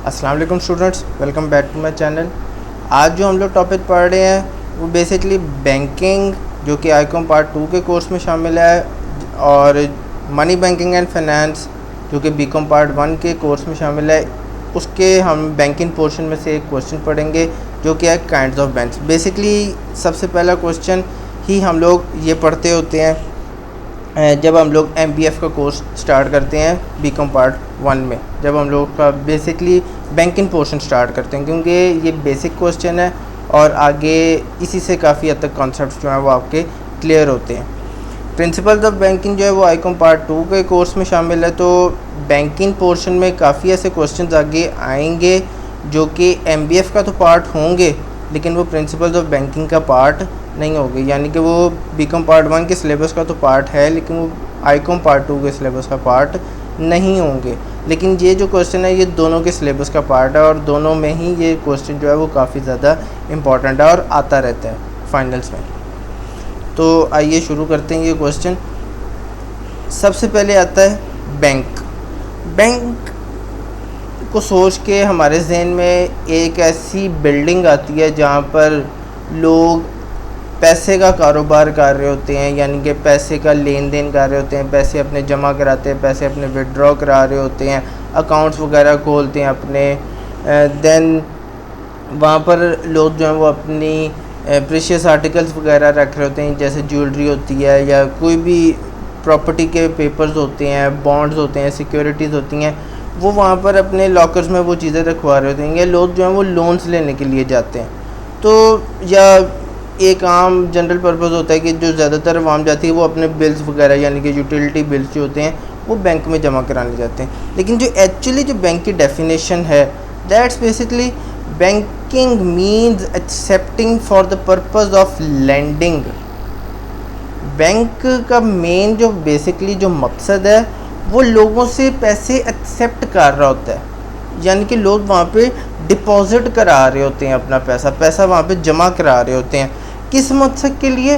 अस्सलाम वालेकुम students, welcome back to my channel. आज जो हम लोग टॉपिक पढ़ रहे हैं वो बेसिकली बैंकिंग, जो कि आईकॉम पार्ट 2 के कोर्स में शामिल है, और मनी बैंकिंग एंड फाइनेंस जो कि बीकॉम पार्ट 1 के कोर्स में शामिल है। उसके हम बैंकिंग पोर्शन में से एक क्वेश्चन पढ़ेंगे जो कि है काइंड्स ऑफ बैंक्स। बेसिकली सबसे पहला क्वेश्चन ही हम लोग ये पढ़ते होते हैं जब हम लोग MBF का कोर्स स्टार्ट करते हैं बीकॉम पार्ट 1 में, जब हम लोग का बेसिकली बैंकिंग पोर्शन स्टार्ट करते हैं, क्योंकि ये बेसिक क्वेश्चन है और आगे इसी से काफ़ी हद तक कॉन्सेप्ट्स जो हैं वो आपके क्लियर होते हैं। प्रिंसिपल्स ऑफ बैंकिंग जो है वो आईकॉम पार्ट 2 के कोर्स में शामिल है। तो बैंकिंग पोर्शन में काफ़ी ऐसे क्वेश्चंस आगे आएंगे जो कि MBF का तो पार्ट होंगे, लेकिन वो प्रिंसिपल्स ऑफ बैंकिंग का पार्ट नहीं होंगे। यानी कि वो बीकॉम पार्ट 1 के सिलेबस का तो पार्ट है, लेकिन वो आईकॉम पार्ट 2 के सिलेबस का पार्ट नहीं होंगे। लेकिन ये जो क्वेश्चन है ये दोनों के सिलेबस का पार्ट है, और दोनों में ही ये क्वेश्चन जो है वो काफ़ी ज़्यादा इम्पॉर्टेंट है और आता रहता है फाइनल्स में। तो आइए शुरू करते हैं ये क्वेश्चन। सबसे पहले आता है बैंक। बैंक को सोच के हमारे जहन में एक ऐसी बिल्डिंग आती है जहाँ पर लोग पैसे का कारोबार कर रहे होते हैं, यानी कि पैसे का लेन देन कर रहे होते हैं, पैसे अपने जमा कराते हैं, पैसे अपने विड्रॉ करा रहे होते हैं, अकाउंट्स वगैरह खोलते हैं अपने। देन वहाँ पर लोग जो हैं वो अपनी प्रीशियस आर्टिकल्स वगैरह रख रहे होते हैं, जैसे ज्वेलरी होती है या कोई भी प्रॉपर्टी के पेपर्स होते हैं, बॉन्ड्स होते हैं, सिक्योरिटीज़ होती हैं, वो वहाँ पर अपने लॉकर्स में वो चीज़ें रखवा रहे होते हैं। या लोग जो हैं वो लोन्स लेने के लिए जाते हैं। तो या एक आम जनरल पर्पस होता है कि जो ज़्यादातर आवाम जाती है वो अपने बिल्स वगैरह, यानी कि यूटिलिटी बिल्स जो होते हैं वो बैंक में जमा कराने जाते हैं। लेकिन जो एक्चुअली जो बैंक की डेफिनेशन है, that's basically banking means accepting for the purpose of lending. Bank का मेन जो बेसिकली जो मकसद है वो लोगों से पैसे एक्सेप्ट कर रहा होता है, यानी कि लोग वहाँ पे डिपॉजिट करा रहे होते हैं अपना पैसा वहाँ पे जमा करा रहे होते हैं। किस मकसद के लिए?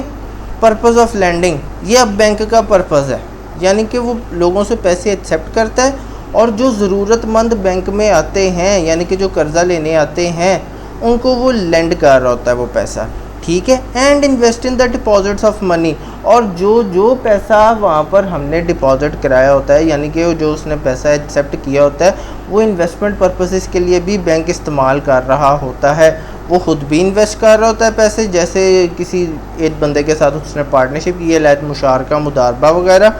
Purpose of landing. ये अब बैंक का पर्पस है, यानी कि वो लोगों से पैसे एक्सेप्ट करता है, और जो ज़रूरतमंद बैंक में आते हैं, यानी कि जो कर्ज़ा लेने आते हैं, उनको वो लेंड कर रहा होता है वो पैसा, ठीक है। And invest in the deposits of money, और जो पैसा वहाँ पर हमने डिपॉजिट कराया होता है, यानी कि जो उसने पैसा एक्सेप्ट किया होता है, वो इन्वेस्टमेंट पर्पसेस के लिए भी बैंक इस्तेमाल कर रहा होता है। वो ख़ुद भी इन्वेस्ट कर रहा होता है पैसे, जैसे किसी एक बंदे के साथ उसने पार्टनरशिप की है, लाइक मुशारका, मुदारबा वगैरह,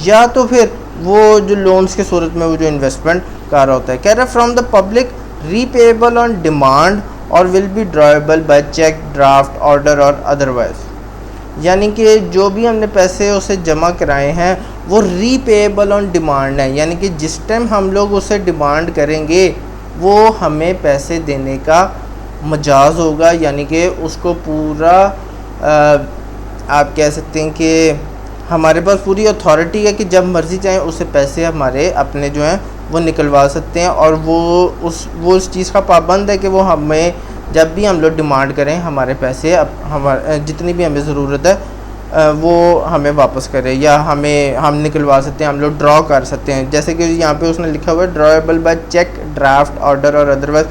या तो फिर वो जो लोन्स के सूरत में वो जो इन्वेस्टमेंट कर रहा होता है। कह रहा है from the public, repayable on demand और will be drawable by cheque, draft, order और अदरवाइज। यानी कि जो भी हमने पैसे उसे जमा कराए हैं वो रीपेएबल ऑन डिमांड है, यानी कि जिस टाइम हम लोग उसे डिमांड करेंगे वो हमें पैसे देने का मजाज होगा, यानी कि उसको पूरा आप कह सकते हैं कि हमारे पास पूरी अथॉरिटी है कि जब मर्ज़ी चाहें उससे पैसे हमारे अपने जो हैं वो निकलवा सकते हैं, और वो उस चीज़ का पाबंद है कि वो हमें जब भी हम लोग डिमांड करें हमारे पैसे हमारे जितनी भी हमें ज़रूरत है वो हमें वापस करें, या हम निकलवा सकते हैं, हम लोग ड्रॉ कर सकते हैं। जैसे कि यहाँ पे उसने लिखा हुआ है drawable by cheque, draft, order और अदरवाइज।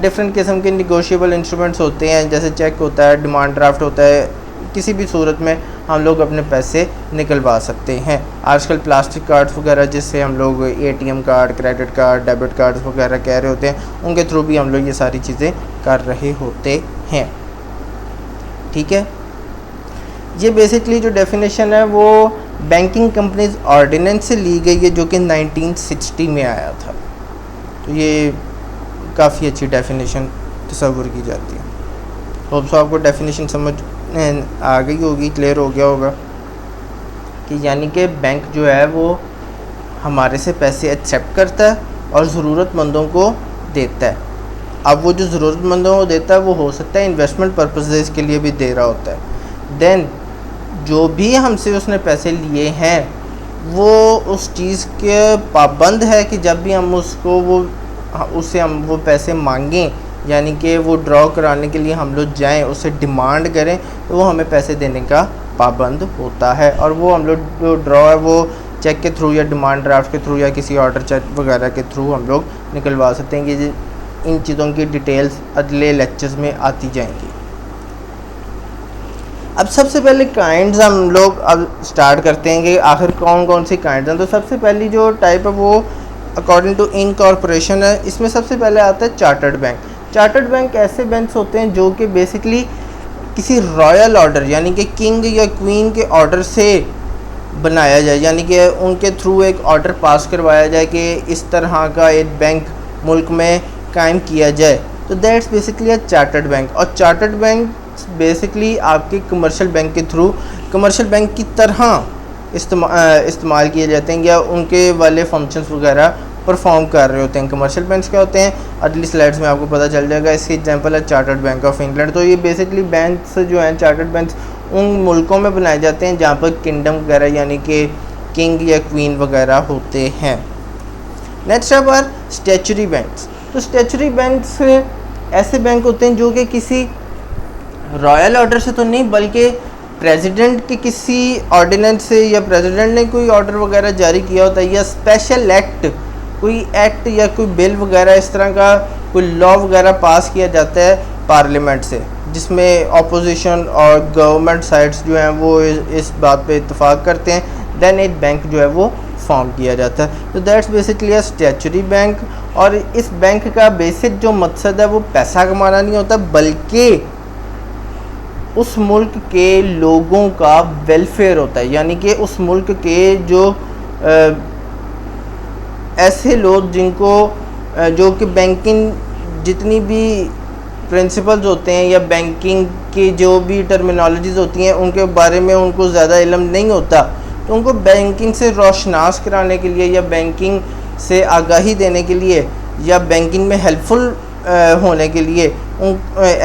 डिफरेंट किस्म के निगोशिएबल इंस्ट्रूमेंट्स होते हैं, जैसे चेक होता है, डिमांड ड्राफ्ट होता है। किसी भी सूरत में हम लोग अपने पैसे निकलवा सकते हैं। आजकल प्लास्टिक कार्ड्स वगैरह, जिससे हम लोग ATM card, credit card, debit cards वगैरह कह रहे होते हैं, उनके थ्रू भी हम लोग ये सारी चीज़ें कर रहे होते हैं, ठीक है। ये बेसिकली जो डेफिनेशन है वो बैंकिंग कंपनीज ऑर्डिनेंस से ली गई है, जो कि 1960 में आया था। तो ये काफ़ी अच्छी डेफिनेशन तस्वुर की जाती है। होप सो आपको डेफिनेशन समझ आ गई होगी, क्लियर हो गया होगा कि यानी कि बैंक जो है वो हमारे से पैसे एक्सेप्ट करता है और ज़रूरतमंदों को देता है। अब वो जो ज़रूरतमंदों को देता है वो हो सकता है इन्वेस्टमेंट पर्पसेस के लिए भी दे रहा होता है। देन जो भी हमसे उसने पैसे लिए हैं वो उस चीज़ के पाबंद है कि जब भी हम उससे हम वो पैसे मांगें, यानी कि वो ड्रॉ कराने के लिए हम लोग जाएं, उससे डिमांड करें, तो वो हमें पैसे देने का पाबंद होता है। और वो हम लोग जो ड्रॉ है वो चेक के थ्रू या डिमांड ड्राफ्ट के थ्रू या किसी ऑर्डर चेक वगैरह के थ्रू हम लोग निकलवा सकते हैं। कि इन चीज़ों की डिटेल्स अगले लेक्चर्स में आती जाएंगी। अब सबसे पहले काइंड्स हम लोग अब स्टार्ट करते हैं कि आखिर कौन कौन सी काइंड्स हैं। तो सबसे पहली जो टाइप है वो अकॉर्डिंग टू इनकॉर्पोरेशन है। इसमें सबसे पहले आता है चार्टर्ड बैंक। चार्टर्ड बैंक ऐसे बैंक्स होते हैं जो कि बेसिकली किसी रॉयल ऑर्डर यानी कि किंग या क्वीन के ऑर्डर से बनाया जाए, यानी कि उनके थ्रू एक ऑर्डर पास करवाया जाए कि इस तरह का एक बैंक मुल्क में कायम किया जाए। तो that's basically a chartered bank. और चार्टर्ड बैंक बेसिकली आपके कमर्शियल बैंक के थ्रू कमर्शियल बैंक की तरह इस्तेमाल किए जाते हैं या उनके वाले फंक्शंस वगैरह परफॉर्म कर रहे होते हैं। कमर्शियल बैंक्स क्या होते हैं अगली स्लाइड्स में आपको पता चल जाएगा। इसकी एग्जांपल है चार्टर्ड बैंक ऑफ इंग्लैंड। तो ये बेसिकली बैंक्स जो हैं चार्टर्ड बैंक्स उन मुल्कों में बनाए जाते हैं जहाँ पर किंगडम वगैरह यानी कि किंग या क्वीन वगैरह होते हैं। नेक्स्ट है पर स्टैचुरी बैंक्स। तो स्टैचुरी बैंक्स ऐसे बैंक होते हैं जो कि किसी रॉयल ऑर्डर से तो नहीं बल्कि प्रेसिडेंट के किसी ऑर्डिनेंस से या प्रेसिडेंट ने कोई ऑर्डर वगैरह जारी किया होता है या स्पेशल एक्ट कोई एक्ट या कोई बिल वगैरह इस तरह का कोई लॉ वगैरह पास किया जाता है पार्लियामेंट से, जिसमें अपोजिशन और गवर्नमेंट साइड्स जो हैं वो इस बात पे इत्तेफाक करते हैं। देन एक बैंक जो है वो फॉर्म किया जाता है। तो that's basically a statutory bank. और इस बैंक का बेसिक जो मकसद है वो पैसा कमाना नहीं होता बल्कि उस मुल्क के लोगों का वेलफेयर होता है। यानी कि उस मुल्क के जो ऐसे लोग जिनको जो कि बैंकिंग जितनी भी प्रिंसिपल्स होते हैं या बैंकिंग की जो भी टर्मिनोलॉजीज़ होती हैं उनके बारे में उनको ज़्यादा इल्म नहीं होता, तो उनको बैंकिंग से रोशनास कराने के लिए या बैंकिंग से आगाही देने के लिए या बैंकिंग में हेल्पफुल होने के लिए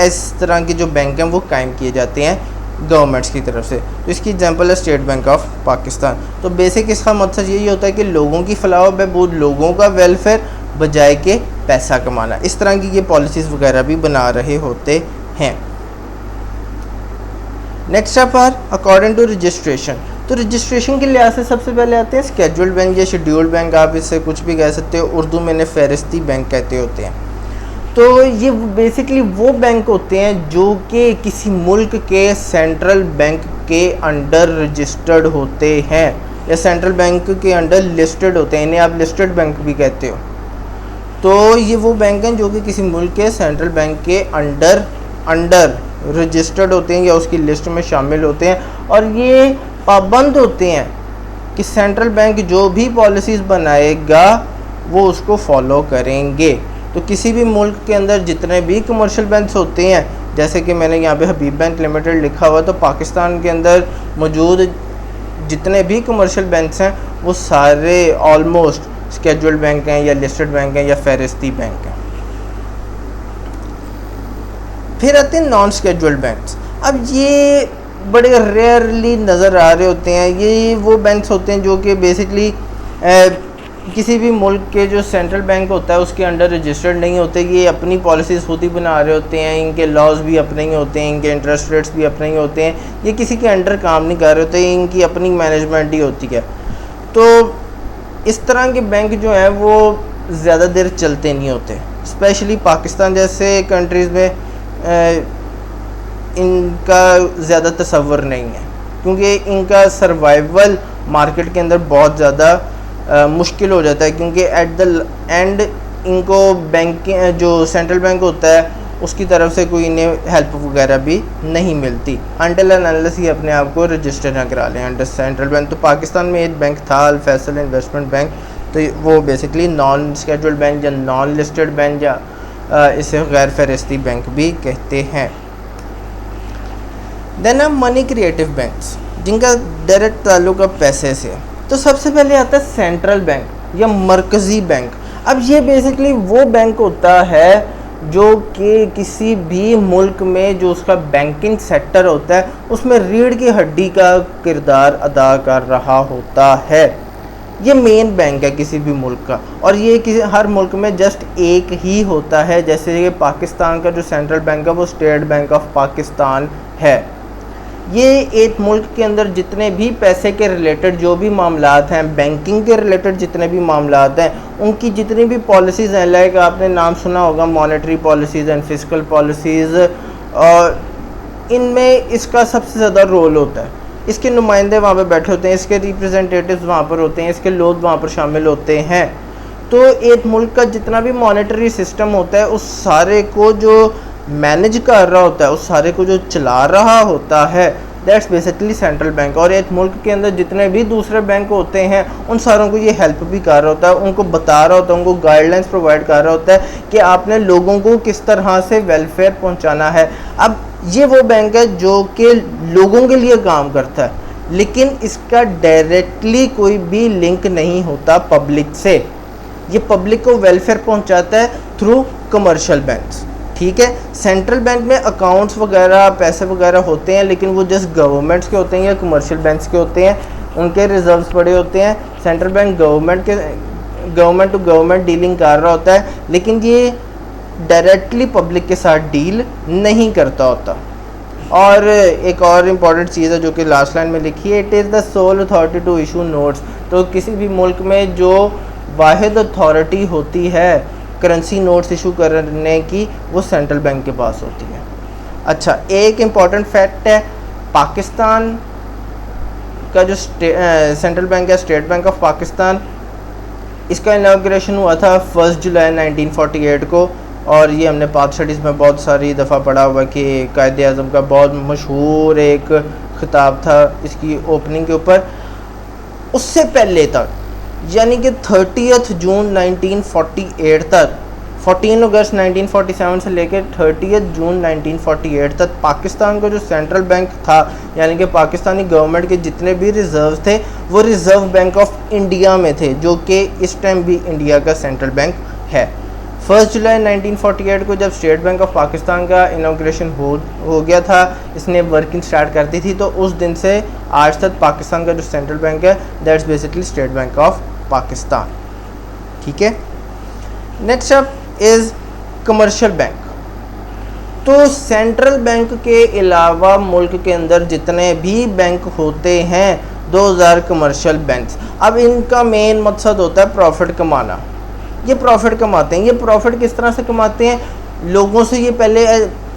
इस तरह के जो बैंक हैं वो कायम किए जाते हैं गवर्नमेंट्स की तरफ से। तो इसकी एग्जांपल है स्टेट बैंक ऑफ पाकिस्तान। तो बेसिक इसका मकसद यही होता है कि लोगों की फलाह व बहबूद, लोगों का वेलफेयर बजाय के पैसा कमाना। इस तरह की ये पॉलिसीज़ वगैरह भी बना रहे होते हैं। Next up are according to registration. तो रजिस्ट्रेशन के लिहाज से सबसे पहले आते हैं स्केड्यूल्ड बैंक या शेड्यूल्ड बैंक, आप इससे कुछ भी कह सकते हो। उर्दू में इन्हें फहरिस्ती बैंक कहते होते हैं। तो ये बेसिकली वो बैंक होते हैं जो कि किसी मुल्क के सेंट्रल बैंक के अंडर रजिस्टर्ड होते हैं या सेंट्रल बैंक के अंडर लिस्टेड होते हैं। इन्हें आप लिस्टेड बैंक भी कहते हो। तो ये वो बैंक हैं जो कि किसी मुल्क के सेंट्रल बैंक के अंडर रजिस्टर्ड होते हैं या उसकी लिस्ट में शामिल होते हैं। और ये पाबंद होते हैं कि सेंट्रल बैंक जो भी पॉलिसीज़ बनाएगा वो उसको फॉलो करेंगे। तो किसी भी मुल्क के अंदर जितने भी कमर्शियल बैंक्स होते हैं, जैसे कि मैंने यहाँ पे हबीब बैंक लिमिटेड लिखा हुआ, तो पाकिस्तान के अंदर मौजूद जितने भी कमर्शियल बैंक्स हैं वो सारे ऑलमोस्ट स्केड्यूल्ड बैंक हैं या लिस्टेड बैंक हैं या फहरिस्ती बैंक हैं। फिर आते हैं नॉन स्केड्यूल्ड बैंक्स। अब ये बड़े रेयरली नज़र आ रहे होते हैं। ये वो बैंक्स होते हैं जो कि बेसिकली किसी भी मुल्क के जो सेंट्रल बैंक होता है उसके अंडर रजिस्टर्ड नहीं होते। ये अपनी पॉलिसीज़ खुद ही बना रहे होते हैं, इनके लॉज भी अपने ही होते हैं, इनके इंटरेस्ट रेट्स भी अपने ही होते हैं। ये किसी के अंडर काम नहीं कर रहे होते, इनकी अपनी मैनेजमेंट ही होती है। तो इस तरह के बैंक जो हैं वो ज़्यादा देर चलते नहीं होते। स्पेशली पाकिस्तान जैसे कंट्रीज़ में इनका ज़्यादा तसव्वुर नहीं है, क्योंकि इनका सर्वाइवल मार्केट के अंदर बहुत ज़्यादा मुश्किल हो जाता है। क्योंकि एट द एंड इनको बैंक जो सेंट्रल बैंक होता है उसकी तरफ से कोई इन्हें हेल्प वगैरह भी नहीं मिलती अनटिल एंड अनलेस ही अपने आप को रजिस्टर ना करा लें अंडर सेंट्रल बैंक। तो पाकिस्तान में एक बैंक था अल फैसल इन्वेस्टमेंट बैंक, तो वो बेसिकली नॉन स्केड्यूल्ड बैंक या नॉन लिस्टेड बैंक या इसे गैर फहरिस्ती बैंक भी कहते हैं। देन मनी क्रिएटिव बैंक्स जिनका डायरेक्ट ताल्लुक अब पैसे से। तो सबसे पहले आता है सेंट्रल बैंक या मरकज़ी बैंक। अब ये बेसिकली वो बैंक होता है जो कि किसी भी मुल्क में जो उसका बैंकिंग सेक्टर होता है उसमें रीढ़ की हड्डी का किरदार अदा कर रहा होता है। ये मेन बैंक है किसी भी मुल्क का, और ये किसी हर मुल्क में जस्ट एक ही होता है। जैसे कि पाकिस्तान का जो सेंट्रल बैंक है वो स्टेट बैंक ऑफ पाकिस्तान है। ये एक मुल्क के अंदर जितने भी पैसे के रिलेटेड जो भी मामलात हैं, बैंकिंग के रिलेटेड जितने भी मामलात हैं, उनकी जितनी भी पॉलिसीज़ हैं, लाइक आपने नाम सुना होगा monetary policies and fiscal policies, और इनमें इसका सबसे ज़्यादा रोल होता है। इसके नुमाइंदे वहाँ पे बैठे होते हैं, इसके रिप्रेजेंटेटिव्स वहाँ पर होते हैं, इसके लोग वहाँ पर शामिल होते हैं। तो एक मुल्क का जितना भी मॉनेटरी सिस्टम होता है, उस सारे को जो मैनेज कर रहा होता है, उस सारे को जो चला रहा होता है, दैट्स बेसिकली सेंट्रल बैंक। और एक मुल्क के अंदर जितने भी दूसरे बैंक होते हैं, उन सारों को ये हेल्प भी कर रहा होता है, उनको बता रहा होता है, उनको गाइडलाइंस प्रोवाइड कर रहा होता है कि आपने लोगों को किस तरह से वेलफेयर पहुंचाना है। अब ये वो बैंक है जो कि लोगों के लिए काम करता है, लेकिन इसका डायरेक्टली कोई भी लिंक नहीं होता पब्लिक से। ये पब्लिक को वेलफेयर पहुंचाता है थ्रू कमर्शियल बैंक्स। ठीक है, सेंट्रल बैंक में अकाउंट्स वगैरह पैसे वगैरह होते हैं, लेकिन वो जस्ट गवर्नमेंट्स के होते हैं या कमर्शियल बैंक्स के होते हैं, उनके रिजर्व्स पड़े होते हैं। Central bank government to government dealing कर रहा होता है, लेकिन ये डायरेक्टली पब्लिक के साथ डील नहीं करता होता। और एक और इम्पॉर्टेंट चीज़ है जो कि लास्ट लाइन में लिखी है, it is the sole authority to issue notes. तो किसी भी मुल्क में जो वाहिद अथॉरिटी होती है करेंसी नोट्स इशू करने की, वो सेंट्रल बैंक के पास होती है। अच्छा, एक इम्पॉर्टेंट फैक्ट है, पाकिस्तान का जो सेंट्रल बैंक है, स्टेट बैंक ऑफ पाकिस्तान, इसका इनॉग्रेशन हुआ था 1 जुलाई 1948 को। और ये हमने पाक स्टडीज़ में बहुत सारी दफ़ा पढ़ा हुआ कि कायदे आज़म का बहुत मशहूर एक खिताब था इसकी ओपनिंग के ऊपर। उससे पहले तक, यानी कि 30 जून 1948 तक, 14 अगस्त 1947 से लेकर 30 जून 1948 तक पाकिस्तान का जो सेंट्रल बैंक था, यानी कि पाकिस्तानी गवर्नमेंट के जितने भी रिज़र्व थे, वो रिज़र्व बैंक ऑफ इंडिया में थे, जो कि इस टाइम भी इंडिया का सेंट्रल बैंक है। 1 जुलाई 1948 को जब स्टेट बैंक ऑफ पाकिस्तान का इनॉग्रेशन हो गया था, इसने वर्किंग स्टार्ट कर दी थी, तो उस दिन से आज तक पाकिस्तान का जो सेंट्रल बैंक है, that's basically state bank of Pakistan. ठीक है, next up is commercial bank. तो सेंट्रल बैंक के अलावा मुल्क के अंदर जितने भी बैंक होते हैं, 2000 कमर्शियल बैंक्स। अब इनका मेन मकसद होता है प्रॉफिट कमाना। ये प्रॉफिट कमाते हैं। ये प्रॉफिट किस तरह से कमाते हैं? लोगों से ये पहले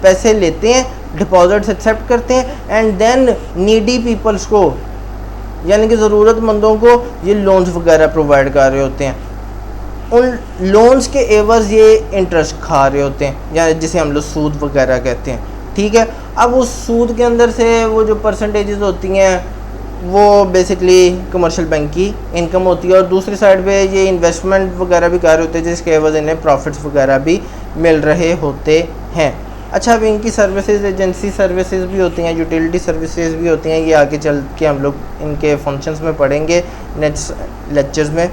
पैसे लेते हैं, डिपॉजिट्स एक्सेप्ट करते हैं, एंड देन नीडी पीपल्स को, यानी कि ज़रूरतमंदों को ये लोन्स वगैरह प्रोवाइड कर रहे होते हैं। उन लोन्स के एवज़ ये इंटरेस्ट खा रहे होते हैं, या जिसे हम लोग सूद वगैरह कहते हैं। ठीक है, अब उस सूद के अंदर से वो जो परसेंटेजेस होती हैं, वो बेसिकली कमर्शियल बैंक की इनकम होती है। और दूसरी साइड पे ये इन्वेस्टमेंट वगैरह भी कर रहे होते हैं, जिसके एवज़ इन्हें प्रॉफिट्स वगैरह भी मिल रहे होते हैं। अच्छा, अब इनकी सर्विसेज एजेंसी सर्विसेज भी होती हैं, यूटिलिटी सर्विसेज भी होती हैं। ये आगे चल के हम लोग इनके फंक्शंस में पढ़ेंगे नेक्स्ट लेक्चर्स में।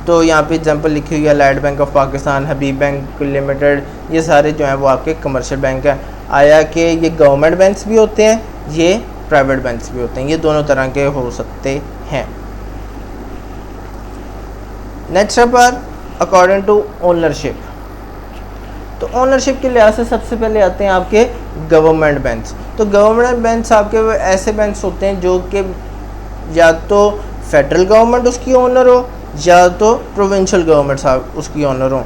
तो यहाँ पे एग्जांपल लिखी हुई है, allied bank of Pakistan, Habib bank limited, ये सारे जो हैं वो आपके कमर्शियल बैंक हैं। आया कि ये गवर्नमेंट बैंक्स भी होते हैं, ये प्राइवेट बैंक्स भी होते हैं, ये दोनों तरह के हो सकते हैं। नेक्स्ट पर अकॉर्डिंग टू ओनरशिप, तो ओनरशिप के लिहाज से सबसे पहले आते हैं आपके गवर्नमेंट बैंक्स। तो गवर्नमेंट बैंक्स आपके ऐसे बैंक्स होते हैं जो कि या तो फेडरल गवर्नमेंट उसकी ओनर हो, या तो प्रोविंशियल गवर्नमेंट साहब उसकी ओनर हो।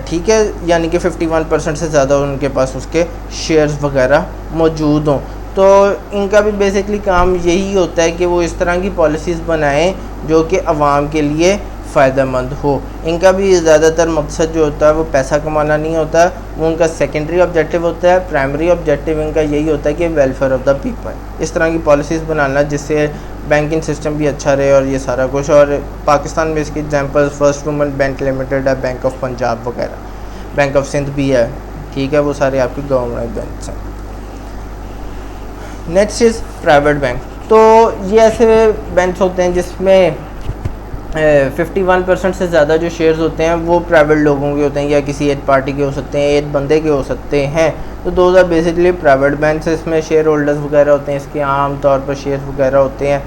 ठीक है, यानी कि 51% से ज़्यादा उनके पास उसके शेयर्स वगैरह मौजूद हों। तो इनका भी बेसिकली काम यही होता है कि वो इस तरह की पॉलिसीज़ बनाएं जो कि आवाम के लिए फ़ायदेमंद हो। इनका भी ज़्यादातर मकसद जो होता है वो पैसा कमाना नहीं होता, वो उनका सेकेंडरी ऑब्जेक्टिव होता है। प्राइमरी ऑब्जेक्टिव इनका यही होता है कि वेलफेयर ऑफ द पीपल, इस तरह की पॉलिसीज़ बनाना जिससे बैंकिंग सिस्टम भी अच्छा रहे और ये सारा कुछ। और पाकिस्तान में इसकी example first women bank limited है, बैंक ऑफ पंजाब वगैरह, बैंक ऑफ सिंध भी है। ठीक है, वो सारे आपके गवर्नमेंट बैंक्स हैं। Next is private bank. तो ये ऐसे बैंक्स होते हैं जिसमें 51% से ज़्यादा जो शेयर्स होते हैं वो प्राइवेट लोगों के होते हैं, या किसी एक पार्टी के हो सकते हैं, एक बंदे के हो सकते हैं। तो those are basically private banks. इसमें शेयर होल्डर्स वगैरह होते हैं, इसके आम तौर पर शेयर वगैरह होते हैं।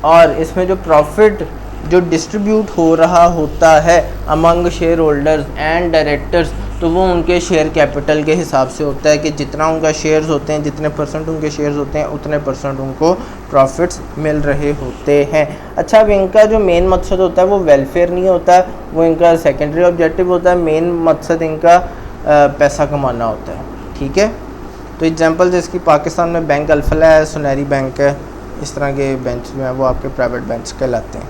और इसमें जो प्रॉफिट जो डिस्ट्रीब्यूट हो रहा होता है among share holders and directors, तो वो उनके शेयर कैपिटल के हिसाब से होता है कि जितना उनका शेयर्स होते हैं, जितने परसेंट उनके शेयर्स होते हैं, उतने परसेंट उनको प्रॉफिट्स मिल रहे होते हैं। अच्छा, अब इनका जो मेन मकसद होता है वो वेलफेयर नहीं होता, वो इनका सेकेंडरी ऑब्जेक्टिव होता है। मेन मकसद इनका पैसा कमाना होता है। ठीक है, तो एग्जांपल जैसे कि पाकिस्तान में बैंक अल्फला है, सुनहरी बैंक है, इस तरह के बैंक जो हैं वो आपके प्राइवेट बैंक कहलाते हैं।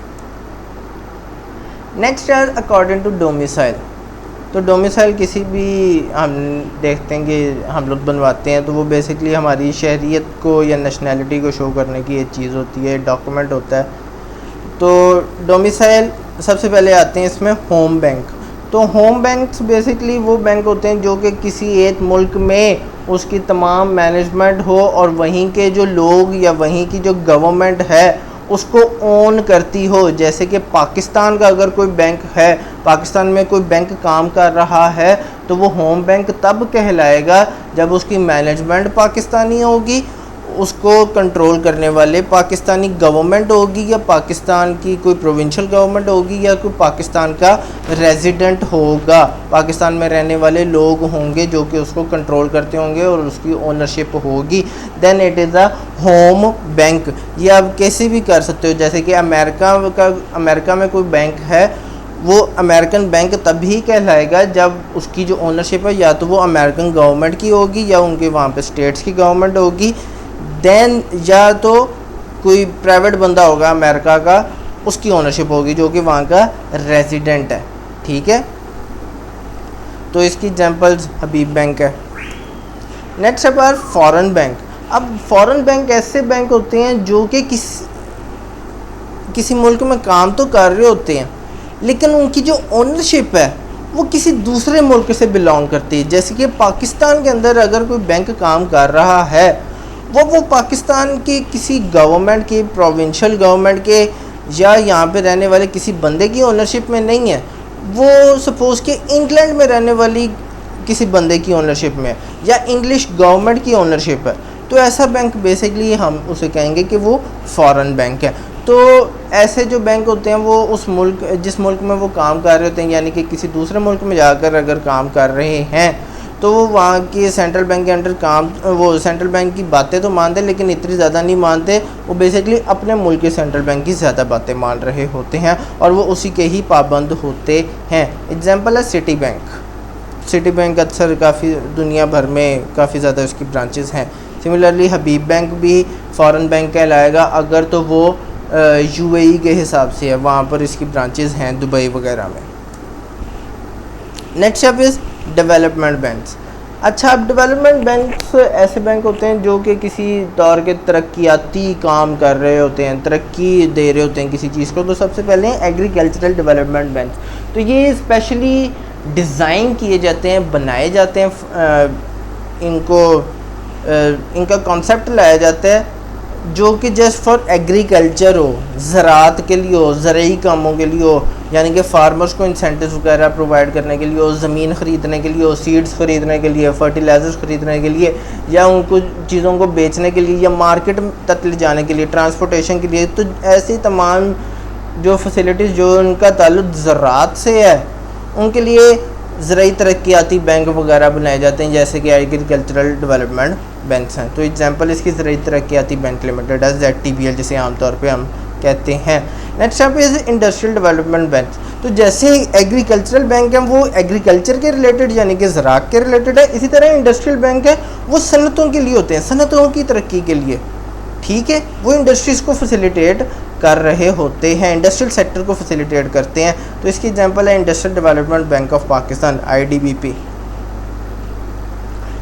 नेक्स्ट है अकॉर्डिंग टू डोमिसाइल। तो डोमिसाइल किसी भी हम देखते हैं कि हम लोग बनवाते हैं तो वो बेसिकली हमारी शहरियत को या नेशनैलिटी को शो करने की एक चीज़ होती है, डॉक्यूमेंट होता है। तो डोमिसाइल सबसे पहले आते हैं इसमें होम बैंक। तो होम बैंक्स बेसिकली वो बैंक होते हैं जो कि किसी एक मुल्क में उसकी तमाम मैनेजमेंट हो और वहीं के जो लोग या वहीं की जो गवर्नमेंट है उसको ओन करती हो। जैसे कि पाकिस्तान का अगर कोई बैंक है, पाकिस्तान में कोई बैंक काम कर रहा है, तो वो होम बैंक तब कहलाएगा जब उसकी मैनेजमेंट पाकिस्तानी होगी, उसको कंट्रोल करने वाले पाकिस्तानी गवर्नमेंट होगी या पाकिस्तान की कोई प्रोविंशियल गवर्नमेंट होगी या कोई पाकिस्तान का रेजिडेंट होगा, पाकिस्तान में रहने वाले लोग होंगे जो कि उसको कंट्रोल करते होंगे और उसकी ओनरशिप होगी, then it is a home bank. ये आप कैसे भी कर सकते हो। जैसे कि अमेरिका में कोई बैंक है, वो अमेरिकन बैंक तभी कहलाएगा जब उसकी जो ओनरशिप है या तो वो अमेरिकन गवर्नमेंट की होगी या उनके वहाँ पे स्टेट्स की गवर्नमेंट होगी, देन या तो कोई प्राइवेट बंदा होगा अमेरिका का, उसकी ओनरशिप होगी जो कि वहाँ का रेजिडेंट है। ठीक है, तो इसकी एग्जांपल्स हबीब बैंक है। नेक्स्ट है पर फॉरेन बैंक। अब फॉरेन बैंक ऐसे बैंक होते हैं जो कि किसी मुल्क में काम तो कर रहे होते हैं लेकिन उनकी जो ओनरशिप है वो किसी दूसरे मुल्क से बिलोंग करती है। जैसे कि पाकिस्तान के अंदर अगर कोई बैंक काम कर रहा है, वो पाकिस्तान के किसी गवर्नमेंट के, प्रोविंशियल गवर्नमेंट के या यहाँ पे रहने वाले किसी बंदे की ओनरशिप में नहीं है, वो सपोज़ कि इंग्लैंड में रहने वाली किसी बंदे की ओनरशिप में या इंग्लिश गवर्नमेंट की ओनरशिप है, तो ऐसा बैंक बेसिकली हम उसे कहेंगे कि वो फॉरेन बैंक है। तो ऐसे जो बैंक होते हैं वो उस मुल्क, जिस मुल्क में वो काम कर रहे होते हैं, यानी कि किसी दूसरे मुल्क में जाकर अगर काम कर रहे हैं तो वो वहाँ की सेंट्रल बैंक के अंडर काम, वो सेंट्रल बैंक की बातें तो मानते लेकिन इतनी ज़्यादा नहीं मानते, वो बेसिकली अपने मुल्क के सेंट्रल बैंक की ज़्यादा बातें मान रहे होते हैं और वो उसी के ही पाबंद होते हैं। एग्जांपल है सिटी बैंक। सिटी बैंक अक्सर काफ़ी दुनिया भर में काफ़ी ज़्यादा उसकी ब्रांचेस हैं। सिमिलरली हबीब बैंक भी फ़ॉरेन बैंक कहलाएगा अगर तो वो यूएई के हिसाब से है, वहाँ पर इसकी ब्रांचेस हैं दुबई वगैरह में। Next up is development banks. अच्छा, अब डेवलपमेंट बैंक्स ऐसे बैंक होते हैं जो कि किसी दौर के तरक्याती काम कर रहे होते हैं, तरक्की दे रहे होते हैं किसी चीज़ को। तो सबसे पहले हैं एग्रीकल्चरल डेवलपमेंट बैंक। तो ये स्पेशली डिज़ाइन किए जाते हैं, बनाए जाते हैं, इनका कॉन्सेप्ट लाया जाता है जो कि जस्ट फॉर एग्रीकल्चर हो, ज़राअत के लिए हो, ज़रूरी कामों के लिए हो, यानी कि फार्मर्स को इंसेंटिव्स वगैरह प्रोवाइड करने के लिए हो, ज़मीन ख़रीदने के लिए हो, सीड्स ख़रीदने के लिए, फर्टिलाइज़र्स ख़रीदने के लिए, या उनको चीज़ों को बेचने के लिए या मार्केट तक ले जाने के लिए, ट्रांसपोर्टेशन के लिए। तो ऐसी तमाम जो फैसिलिटीज़ जो उनका ताल्लुक़ ज़राअत से है उनके लिए ज़रूरी तरक्याती बैंक वगैरह बनाए जाते हैं, जैसे कि एग्रीकल्चरल डेवलपमेंट बैंक्स हैं। तो एग्जांपल इसकी ज़रूरी तरक्याती बैंक लिमिटेड है, ZTBL जिसे आमतौर पे हम कहते हैं। नेक्स्ट यहाँ पे है इंडस्ट्रियल डेवलपमेंट बैंक। तो जैसे एग्रीकल्चरल बैंक है वो एग्रीकल्चर के रिलेटेड यानी कि ज़राअत के रिलेटेड है, इसी तरह इंडस्ट्रियल बैंक है वो सनतों के लिए होते हैं, सनतों की तरक्की के लिए। ठीक है, वो इंडस्ट्रीज़ को फैसिलिटेट कर रहे होते हैं, इंडस्ट्रियल सेक्टर को फैसिलिटेट करते हैं। तो इसकी एग्जांपल है industrial development bank of Pakistan, IDBP।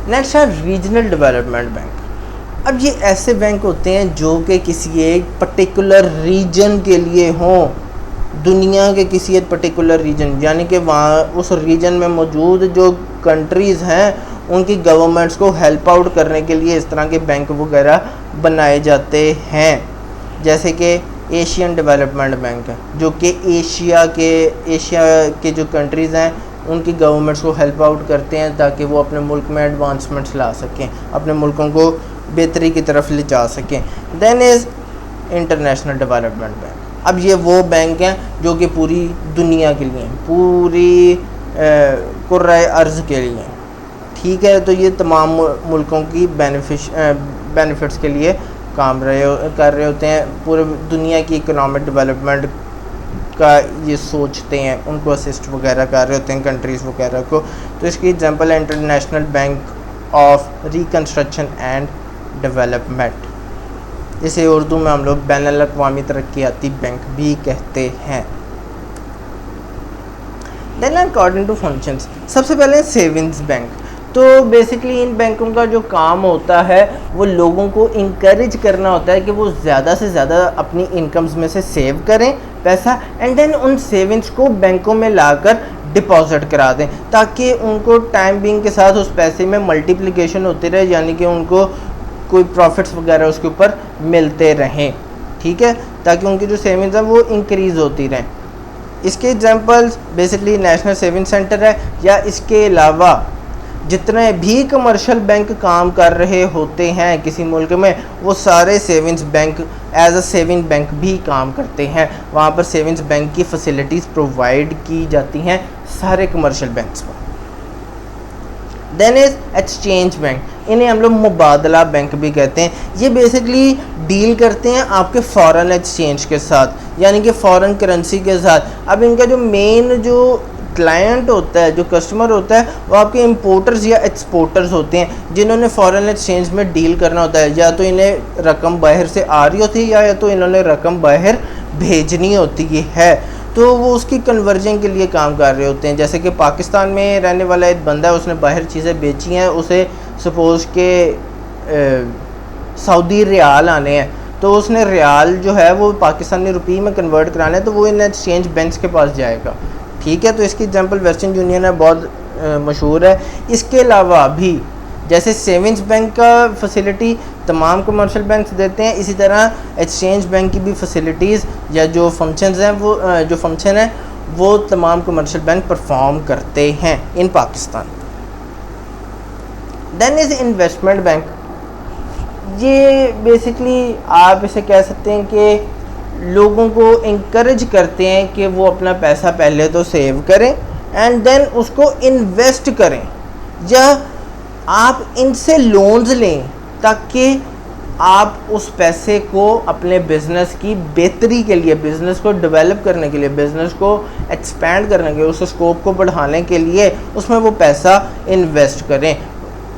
Next है रीजनल डेवलपमेंट बैंक। अब ये ऐसे बैंक होते हैं जो कि किसी एक पर्टिकुलर रीजन के लिए हों, दुनिया के किसी एक पर्टिकुलर रीजन, यानी कि वहाँ उस रीजन में मौजूद जो कंट्रीज़ हैं उनकी गवर्नमेंट्स को हेल्प आउट करने के लिए इस तरह के बैंक वगैरह बनाए जाते हैं। जैसे कि एशियन डेवलपमेंट बैंक है जो कि एशिया के जो कंट्रीज़ हैं उनकी गवर्नमेंट्स को हेल्प आउट करते हैं ताकि वो अपने मुल्क में एडवांसमेंट्स ला सकें, अपने मुल्कों को बेहतरी की तरफ ले जा सकें। Then is international development bank. अब ये वो बैंक हैं जो कि पूरी दुनिया के लिए, पूरी कुर्राए अर्ज़ के लिए। ठीक है, तो ये तमाम मुल्कों की बेनिफिट्स के लिए कर रहे होते हैं, पूरे दुनिया की इकोनॉमिक डेवलपमेंट का ये सोचते हैं, उनको असिस्ट वगैरह कर रहे होते हैं कंट्रीज़ वगैरह को। तो इसकी एग्जांपल है international bank of reconstruction and development, इसे उर्दू में हम लोग बैनुल अक़वामी तरक्याती बैंक भी कहते हैं। देन अकॉर्डिंग टू फंक्शंस, सबसे पहले सेविंग्स बैंक। तो बेसिकली इन बैंकों का जो काम होता है वो लोगों को इंकरेज करना होता है कि वो ज़्यादा से ज़्यादा अपनी इनकम्स में से सेव करें पैसा, एंड देन उन सेविंग्स को बैंकों में लाकर डिपॉजिट करा दें, ताकि उनको टाइम बिंग के साथ उस पैसे में मल्टीप्लिकेशन होती रहे, यानी कि उनको कोई प्रॉफिट्स वगैरह उसके ऊपर मिलते रहें। ठीक है, ताकि उनकी जो सेविंग्स हैं वो इंक्रीज़ होती रहें। इसके examples basically national saving centre है, या इसके अलावा जितने भी कमर्शियल बैंक काम कर रहे होते हैं किसी मुल्क में, वो सारे savings bank as a saving bank भी काम करते हैं। वहाँ पर सेविंग्स बैंक की फैसिलिटीज़ प्रोवाइड की जाती हैं सारे कमर्शियल बैंक्स पर। देन इज़ एक्सचेंज बैंक, इन्हें हम लोग मुबादला बैंक भी कहते हैं। ये बेसिकली डील करते हैं आपके फ़ॉरेन एक्सचेंज के साथ, यानी कि फ़ॉरेन करेंसी के साथ। अब इनका जो मेन जो क्लाइंट होता है, जो कस्टमर होता है, वो आपके इंपोर्टर्स या एक्सपोर्टर्स होते हैं, जिन्होंने फ़ॉरेन एक्सचेंज में डील करना होता है। या तो इन्हें रकम बाहर से आ रही होती है, या तो इन्होंने रकम बाहर भेजनी होती है, तो वो उसकी कन्वर्जन के लिए काम कर रहे होते हैं। जैसे कि पाकिस्तान में रहने वाला एक बंदा है, उसने बाहर चीज़ें बेची हैं, उसे सपोज़ के सऊदी रियाल आने हैं, तो उसने रियाल जो है वो पाकिस्तानी रुपये में कन्वर्ट कराना है, तो वो इन एक्सचेंज बैंक्स के पास जाएगा। ठीक है, तो इसकी एग्जांपल वेस्टर्न यूनियन है, बहुत मशहूर है। इसके अलावा भी जैसे सेविंग्स बैंक का फैसिलिटी तमाम कमर्शियल बैंक्स देते हैं, इसी तरह एक्सचेंज बैंक की भी फैसिलिटीज़ या जो फंक्शंस हैं वो जो फंक्शन है वो तमाम कमर्शियल बैंक परफॉर्म करते हैं in Pakistan. Then is investment bank. ये बेसिकली आप इसे कह सकते हैं कि लोगों को इंकरेज करते हैं कि वो अपना पैसा पहले तो सेव करें एंड देन उसको इन्वेस्ट करें, या आप इनसे लोन्स लें ताकि आप उस पैसे को अपने बिज़नेस की बेहतरी के लिए, बिज़नेस को डेवलप करने के लिए, बिज़नेस को एक्सपेंड करने के लिए, उस स्कोप को बढ़ाने के लिए उसमें वो पैसा इन्वेस्ट करें।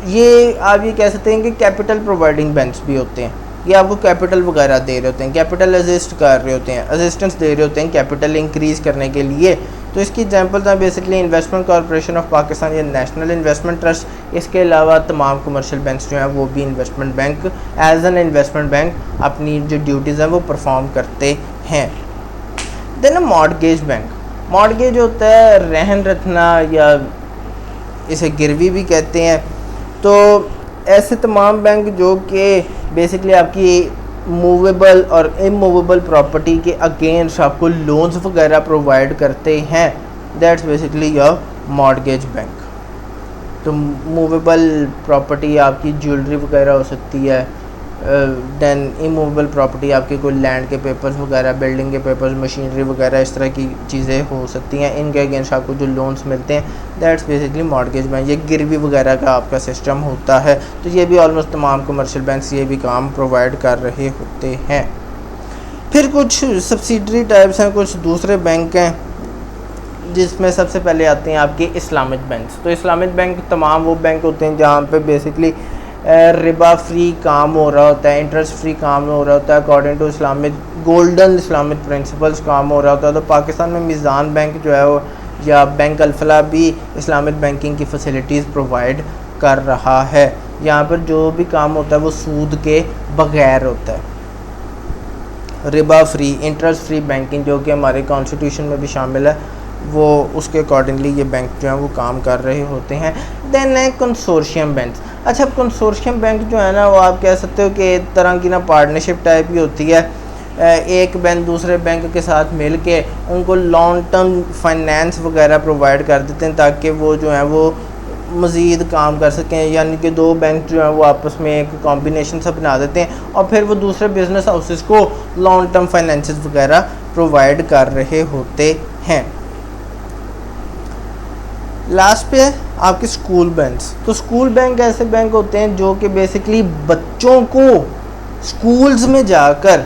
ये आप ये कह सकते हैं कि कैपिटल प्रोवाइडिंग बैंक्स भी होते हैं। ये आपको कैपिटल वगैरह दे रहे होते हैं, कैपिटल असिस्ट कर रहे होते हैं, असिस्टेंस दे रहे होते हैं कैपिटल इंक्रीज़ करने के लिए। तो इसकी एग्जांपल्स हैं basically investment corporation of Pakistan या नेशनल इन्वेस्टमेंट ट्रस्ट। इसके अलावा तमाम कमर्शियल बैंक्स जो हैं वो भी investment bank as an investment bank अपनी जो ड्यूटीज़ हैं वो परफॉर्म करते हैं। Then mortgage bank. मॉर्टगेज होता है रहन रखना, या इसे गिरवी भी कहते हैं। तो ऐसे तमाम बैंक जो कि बेसिकली आपकी मूवेबल और इमूवेबल प्रॉपर्टी के अगेंस्ट आपको लोन्स वगैरह प्रोवाइड करते हैं, that's basically your mortgage bank. तो मूवेबल प्रॉपर्टी आपकी ज्वेलरी वगैरह हो सकती है, देन इमूवेबल प्रॉपर्टी आपके कोई लैंड के पेपर्स वगैरह, बिल्डिंग के पेपर्स, मशीनरी वगैरह, इस तरह की चीज़ें हो सकती हैं। इनके अगेंस्ट आपको जो लोन्स मिलते हैं दैट्स बेसिकली मॉर्टगेज बैंक। ये गिरवी वगैरह का आपका सिस्टम होता है। तो ये भी ऑलमोस्ट तमाम कमर्शियल बैंक्स ये भी काम प्रोवाइड कर रहे होते हैं। फिर कुछ सब्सिडरी टाइप्स हैं, कुछ दूसरे बैंक हैं, जिसमें सबसे पहले आते हैं आपके इस्लामिक बैंक्स। तो इस्लामिक बैंक तमाम वो बैंक होते हैं जहाँ पे बेसिकली रिबा फ्री काम हो रहा होता है, इंटरेस्ट फ्री काम हो रहा होता है, according to Islamic golden Islamic principles काम हो रहा होता है। तो पाकिस्तान में मीज़ान बैंक जो है वो या बैंक अल-फलाह भी इस्लामिक बैंकिंग की फैसिलिटीज़ प्रोवाइड कर रहा है। यहाँ पर जो भी काम होता है वो सूद के बगैर होता है, Riba free, interest free banking जो कि हमारे कॉन्स्टिट्यूशन में भी शामिल है, वो उसके अकॉर्डिंगली ये बैंक जो है वो काम कर रहे होते हैं। देन है कंसोर्शियम बैंक। अच्छा, कंसोर्शियम बैंक जो है ना वो आप कह सकते हो कि एक तरह की ना पार्टनरशिप टाइप ही होती है। एक बैंक दूसरे बैंक के साथ मिल के उनको लॉन्ग टर्म फाइनेंस वगैरह प्रोवाइड कर देते हैं ताकि वो जो है वो मज़ीद काम कर सकें, यानी कि दो बैंक जो है वो आपस में एक कॉम्बिनेशन सा बना देते हैं और फिर वो दूसरे बिजनेस हाउसेस को लॉन्ग टर्म फाइनेंसेस वगैरह प्रोवाइड कर रहे होते हैं। लास्ट पे आपके स्कूल बैंक्स। तो स्कूल बैंक ऐसे बैंक होते हैं जो कि बेसिकली बच्चों को स्कूल्स में जाकर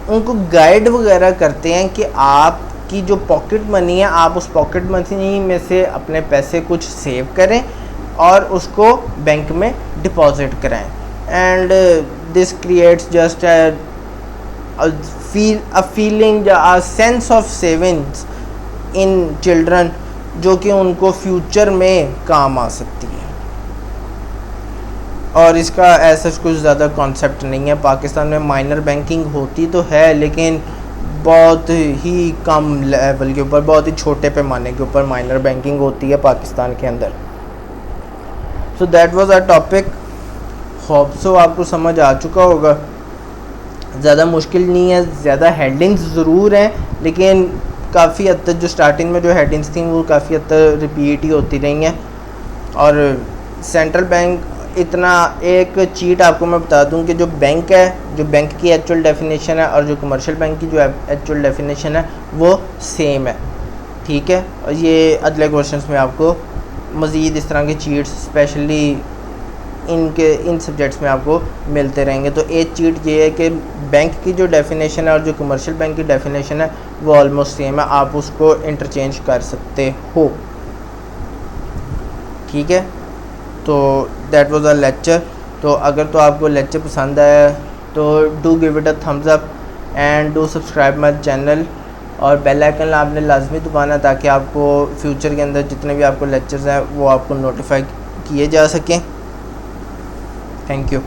उनको गाइड वगैरह करते हैं कि आपकी जो पॉकेट मनी है, आप उस पॉकेट मनी में से अपने पैसे कुछ सेव करें और उसको बैंक में डिपॉजिट कराएं। And this creates just a feeling, a sense of savings in children, जो कि उनको फ्यूचर में काम आ सकती है। और इसका ऐसा कुछ ज़्यादा कॉन्सेप्ट नहीं है। पाकिस्तान में माइनर बैंकिंग होती तो है, लेकिन बहुत ही कम लेवल के ऊपर, बहुत ही छोटे पैमाने के ऊपर माइनर बैंकिंग होती है पाकिस्तान के अंदर। So that was our topic. Hope so आपको समझ आ चुका होगा। ज़्यादा मुश्किल नहीं है, ज़्यादा हेडिंग्स ज़रूर हैं, लेकिन काफ़ी हद तक जो स्टार्टिंग में जो हेडिंग्स थी वो काफ़ी हद तक रिपीट ही होती रही हैं। और सेंट्रल बैंक, इतना एक चीट आपको मैं बता दूं कि जो बैंक है, जो बैंक की एक्चुअल डेफिनेशन है और जो कमर्शियल बैंक की जो एक्चुअल डेफिनेशन है वो सेम है, ठीक है। और ये अगले क्वेश्चंस में आपको मज़ीद इस तरह के चीट्स स्पेशली इन सब्जेक्ट्स में आपको मिलते रहेंगे। तो एक चीट ये है कि बैंक की जो डेफिनेशन है और जो कमर्शियल बैंक की डेफिनेशन है वो ऑलमोस्ट सेम है, आप उसको इंटरचेंज कर सकते हो, ठीक है। तो दैट वाज अ लेक्चर। तो अगर तो आपको लेक्चर पसंद आया तो do give it a thumbs up and do subscribe my channel, और बेल आइकन आपने लाजमी दबाना ताकि आपको फ्यूचर के अंदर जितने भी आपको लेक्चर्स हैं वो आपको नोटिफाई किए जा सकें। Thank you.